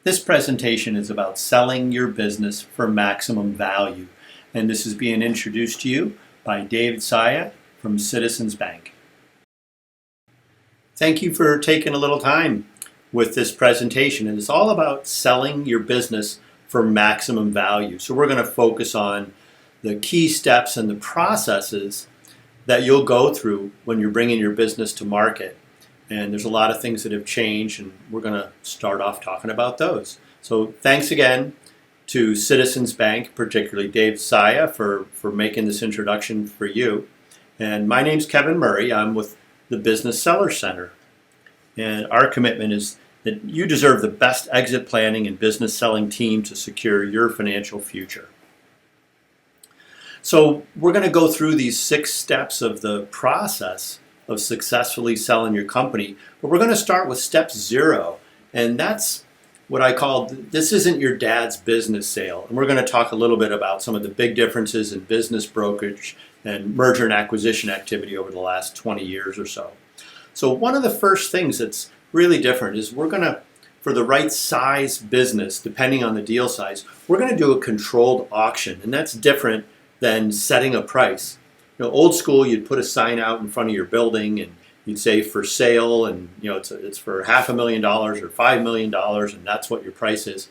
This presentation is about selling your business for maximum value, and this is being introduced to you by David Saia from Citizens Bank. Thank you for taking a little time with this presentation, and it's all about selling your business for maximum value. So we're going to focus on the key steps and the processes that you'll go through when you're bringing your business to market. And there's a lot of things that have changed, and we're going to start off talking about those. So thanks again to Citizens Bank, particularly Dave Saia, for making this introduction for you. And my name's Kevin Murray. I'm with the Business Seller Center. And our commitment is that you deserve the best exit planning and business selling team to secure your financial future. So we're going to go through these 6 steps of the process of successfully selling your company, but we're going to start with step 0, and that's what I call, this isn't your dad's business sale. And we're going to talk a little bit about some of the big differences in business brokerage and merger and acquisition activity over the last 20 years or so. So one of the first things that's really different is we're going to, for the right size business, depending on the deal size, we're going to do a controlled auction, and that's different than setting a price. Old school, you'd put a sign out in front of your building and you'd say for sale, and it's for $500,000 or $5 million, and that's what your price is.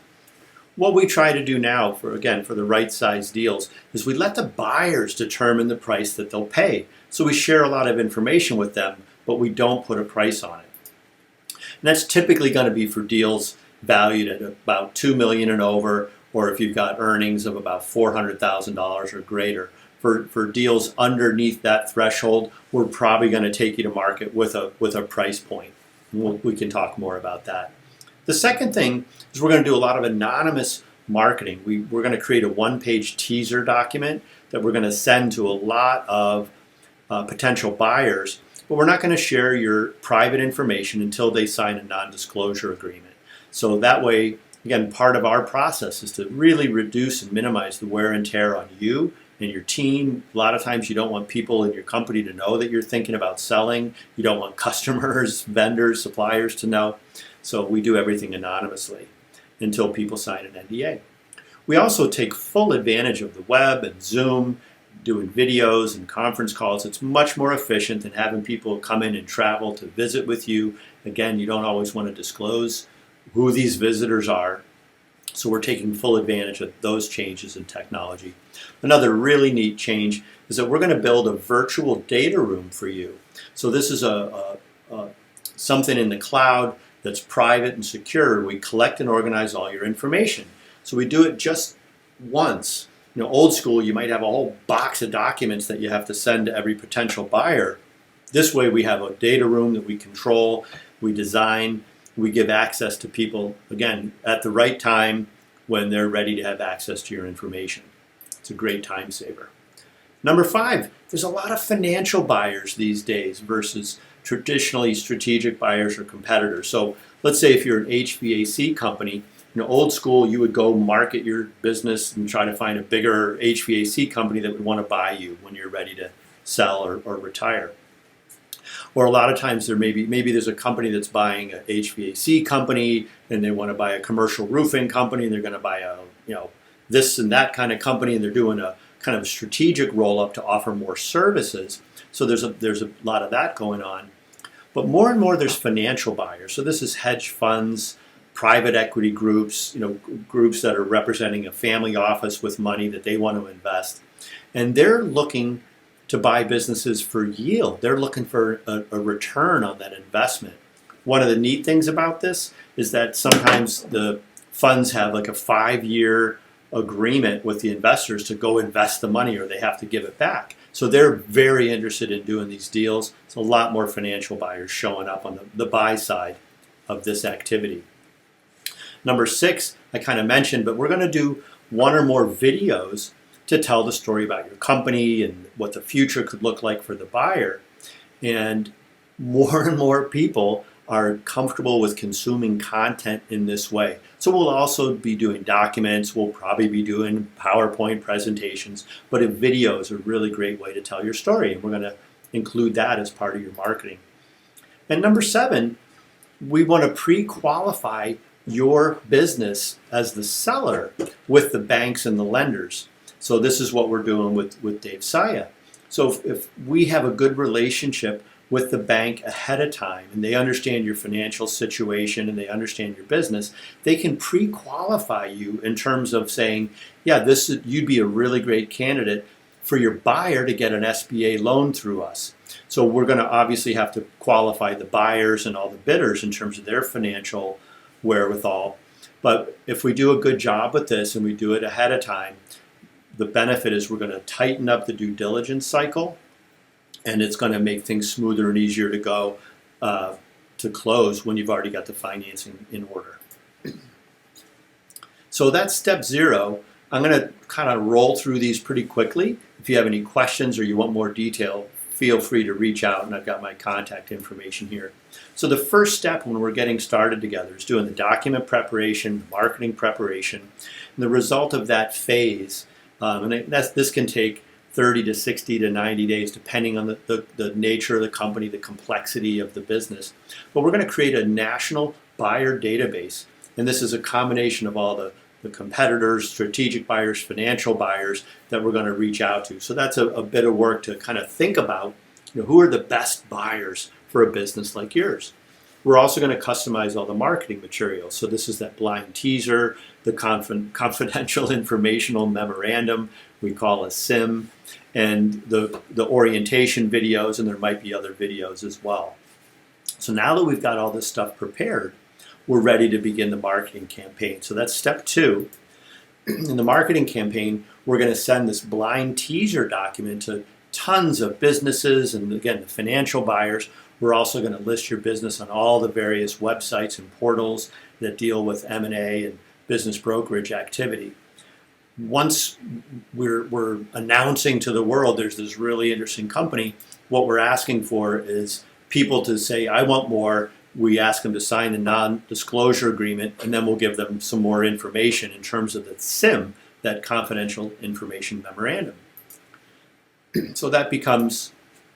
What we try to do now, for the right size deals, is we let the buyers determine the price that they'll pay. So we share a lot of information with them, but we don't put a price on it. And that's typically going to be for deals valued at about $2 million and over, or if you've got earnings of about $400,000 or greater. For deals underneath that threshold, we're probably going to take you to market with a price point. We can talk more about that. The second thing is we're going to do a lot of anonymous marketing. We're going to create a 1-page teaser document that we're going to send to a lot of potential buyers, but we're not going to share your private information until they sign a non-disclosure agreement. So that way, again, part of our process is to really reduce and minimize the wear and tear on you and your team. A lot of times you don't want people in your company to know that you're thinking about selling. You don't want customers, vendors, suppliers to know. So we do everything anonymously until people sign an NDA. We also take full advantage of the web and Zoom, doing videos and conference calls. It's much more efficient than having people come in and travel to visit with you. Again, you don't always want to disclose who these visitors are. So we're taking full advantage of those changes in technology. Another really neat change is that we're going to build a virtual data room for you. So this is something in the cloud that's private and secure. We collect and organize all your information. So we do it just once. Old school, you might have a whole box of documents that you have to send to every potential buyer. This way we have a data room that we control, we design, we give access to people, again, at the right time when they're ready to have access to your information. It's a great time saver. Number 5, there's a lot of financial buyers these days versus traditionally strategic buyers or competitors. So let's say if you're an HVAC company, old school, you would go market your business and try to find a bigger HVAC company that would want to buy you when you're ready to sell or retire. Or a lot of times maybe there's a company that's buying an HVAC company and they want to buy a commercial roofing company, and they're going to buy a this and that kind of company, and they're doing a kind of strategic roll up to offer more services. So there's a lot of that going on. But more and more there's financial buyers. So this is hedge funds, private equity groups, groups that are representing a family office with money that they want to invest, and they're looking to buy businesses for yield. They're looking for a return on that investment. One of the neat things about this is that sometimes the funds have like a 5-year agreement with the investors to go invest the money, or they have to give it back. So they're very interested in doing these deals. It's a lot more financial buyers showing up on the buy side of this activity. Number 6, I kind of mentioned, but we're going to do 1 or more videos to tell the story about your company and what the future could look like for the buyer. And more people are comfortable with consuming content in this way. So we'll also be doing documents, we'll probably be doing PowerPoint presentations, but a video is a really great way to tell your story, and we're going to include that as part of your marketing. And number 7, we want to pre-qualify your business as the seller with the banks and the lenders. So this is what we're doing with Dave Saia. So if we have a good relationship with the bank ahead of time and they understand your financial situation and they understand your business, they can pre-qualify you in terms of saying, yeah, you'd be a really great candidate for your buyer to get an SBA loan through us. So we're going to obviously have to qualify the buyers and all the bidders in terms of their financial wherewithal. But if we do a good job with this and we do it ahead of time, the benefit is we're going to tighten up the due diligence cycle, and it's going to make things smoother and easier to go to close when you've already got the financing in order. So that's step 0. I'm going to kind of roll through these pretty quickly. If you have any questions or you want more detail, feel free to reach out, and I've got my contact information here. So the first step when we're getting started together is doing the document preparation, the marketing preparation, and the result of that phase. This can take 30 to 60 to 90 days, depending on the nature of the company, the complexity of the business. But we're going to create a national buyer database, and this is a combination of all the competitors, strategic buyers, financial buyers that we're going to reach out to. So that's a bit of work to kind of think about, who are the best buyers for a business like yours. We're also going to customize all the marketing materials. So this is that blind teaser, the confidential informational memorandum we call a SIM, and the orientation videos, and there might be other videos as well. So now that we've got all this stuff prepared, we're ready to begin the marketing campaign. So that's step 2. In the marketing campaign, we're going to send this blind teaser document to tons of businesses and, again, the financial buyers. We're also going to list your business on all the various websites and portals that deal with M&A and business brokerage activity. Once we're announcing to the world there's this really interesting company, what we're asking for is people to say, I want more. We ask them to sign a non-disclosure agreement, and then we'll give them some more information in terms of the SIM, that confidential information memorandum. So that becomes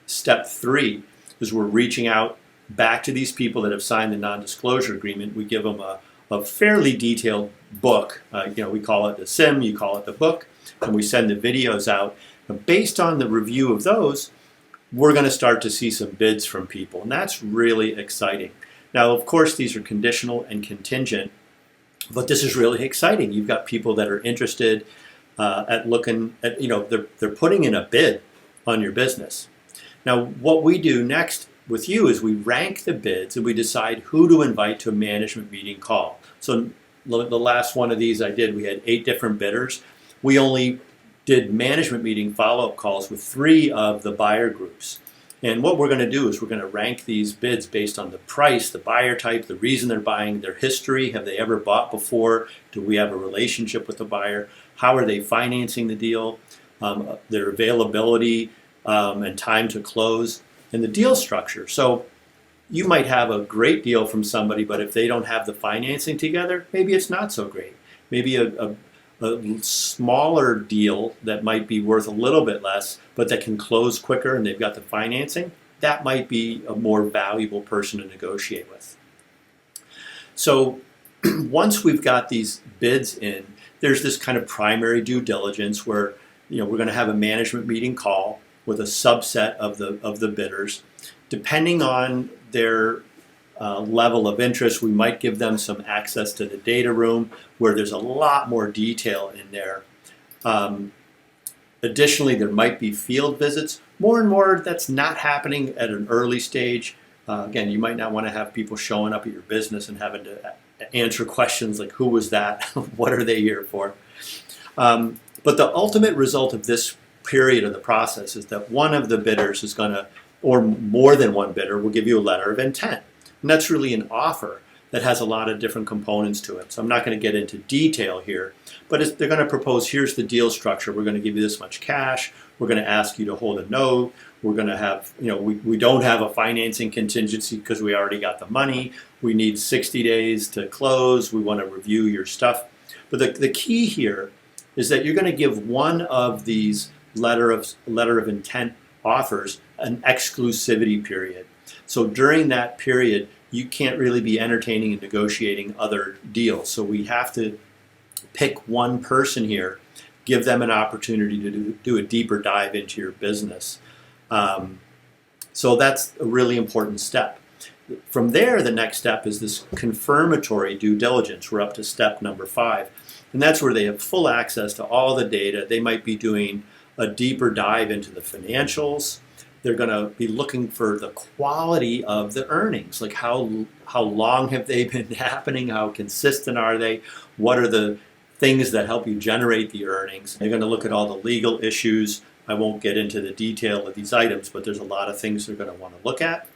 step 3, is we're reaching out back to these people that have signed the non-disclosure agreement. We give them a fairly detailed book. We call it the SIM, you call it the book, and we send the videos out. And based on the review of those, we're going to start to see some bids from people, and that's really exciting. Now, of course, these are conditional and contingent, but this is really exciting. You've got people that are interested at looking at, they're putting in a bid on your business. Now, what we do next with you is we rank the bids and we decide who to invite to a management meeting call. So the last one of these I did, we had 8 different bidders. We only did management meeting follow-up calls with 3 of the buyer groups. And what we're going to do is we're going to rank these bids based on the price, the buyer type, the reason they're buying, their history. Have they ever bought before? Do we have a relationship with the buyer? How are they financing the deal? Their availability and time to close, and the deal structure. So you might have a great deal from somebody, but if they don't have the financing together, maybe it's not so great. Maybe a smaller deal that might be worth a little bit less, but that can close quicker and they've got the financing, that might be a more valuable person to negotiate with. So once we've got these bids in, there's this kind of primary due diligence where we're going to have a management meeting call with a subset of the bidders. Depending on their level of interest, we might give them some access to the data room where there's a lot more detail in there. Additionally, there might be field visits. More and more, that's not happening at an early stage. Again, you might not want to have people showing up at your business and having to answer questions like, who was that? What are they here for? But the ultimate result of this period of the process is that one of the bidders is going to, or more than one bidder, will give you a letter of intent. And that's really an offer that has a lot of different components to it. So I'm not going to get into detail here, but they're going to propose, here's the deal structure. We're going to give you this much cash. We're going to ask you to hold a note. We're going to have, we don't have a financing contingency because we already got the money. We need 60 days to close. We want to review your stuff. But the key here is that you're going to give one of these letter of intent offers an exclusivity period. So during that period, you can't really be entertaining and negotiating other deals. So we have to pick one person here, give them an opportunity to do a deeper dive into your business. So that's a really important step. From there, the next step is this confirmatory due diligence. We're up to step number 5. And that's where they have full access to all the data. They might be doing a deeper dive into the financials. They're going to be looking for the quality of the earnings, like how long have they been happening, how consistent are they, what are the things that help you generate the earnings. They're going to look at all the legal issues. I won't get into the detail of these items, but there's a lot of things they're going to want to look at.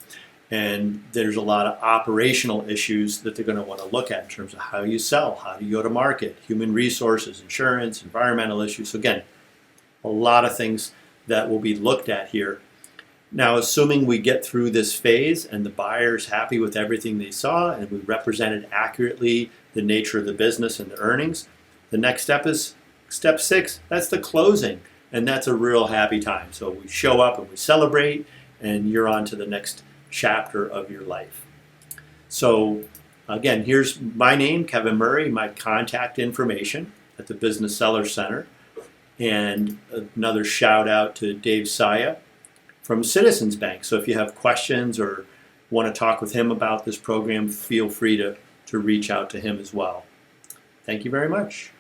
And there's a lot of operational issues that they're going to want to look at in terms of how you sell, how do you go to market, human resources, insurance, environmental issues. So again, a lot of things that will be looked at here. Now, assuming we get through this phase and the buyer's happy with everything they saw and we represented accurately the nature of the business and the earnings, the next step is step 6. That's the closing. And that's a real happy time. So we show up and we celebrate, and you're on to the next chapter of your life. So again, here's my name, Kevin Murray, my contact information at the Business Sellers Center. And another shout out to Dave Saia from Citizens Bank. So if you have questions or want to talk with him about this program, feel free to reach out to him as well. Thank you very much.